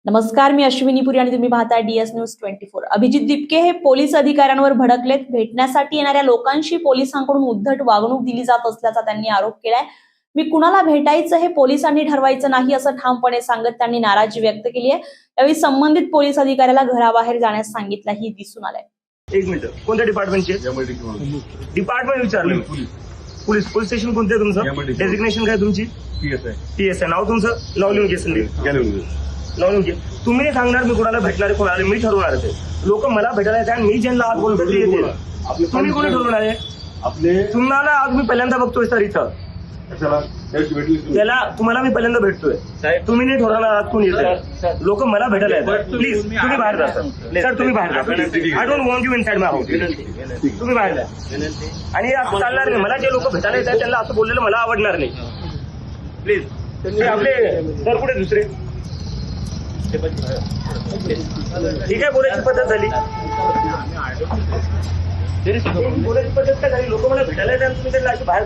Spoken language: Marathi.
नमस्कार, मी अश्विनी पुरी आणि तुम्ही पाहताय DS न्यूज 24। अभिजित दिपके हे पोलीस अधिकाऱ्यांवर भडकलेत। भेटण्यासाठी येणाऱ्या लोकांशी पोलिसांकडून उद्धट वागणूक दिली जात असल्याचा त्यांनी आरोप केलाय। मी कुणाला भेटायचं हे पोलिसांनी ठरवायचं नाही असं ठामपणे सांगत त्यांनी नाराजी व्यक्त केली आहे। यावेळी संबंधित पोलीस अधिकाऱ्याला घराबाहेर जाण्यास सांगितलंही दिसून आलंय। एक मिनिट, कोणत्या डिपार्टमेंटचे? डिपार्टमेंट विचारलं। पोलीस स्टेशन कोणते तुमचं? डेजिग्नेशन काय तुमची? PSI। नाव तुमचं? नाव लिहून घे, लावून घे। तुम्ही नाही सांगणार मी कोणाला भेटणार आहे, कोणाला मी ठरवणार आहे। लोक मला भेटायला येतात आणि मी ज्यांना आज बोलून भेटली येते। तुम्ही कोणी ठरवणार आहे? आपले तुम्हाला आज मी पहिल्यांदा बघतोय सर इथं। त्याला तुम्हाला मी पहिल्यांदा भेटतोय, तुम्ही नाही ठरवणार आज कोण येतं। लोक मला भेटायला येतात। प्लीज तुम्ही बाहेर जा सर, तुम्ही बाहेर जा। I don't want you inside my house. तुम्ही बाहेर जा। आणि असं चालणार नाही। मला जे लोक भेटायला येतात त्यांना असं बोललेलं मला आवडणार नाही। प्लीज आपले सर कुठे दुसरे? ठीक आहे, बोलायची पद्धत झाली। बोलायची पद्धत काय झाली? लोक मला भेटायला येतात, तुम्ही त्यांना बाहेर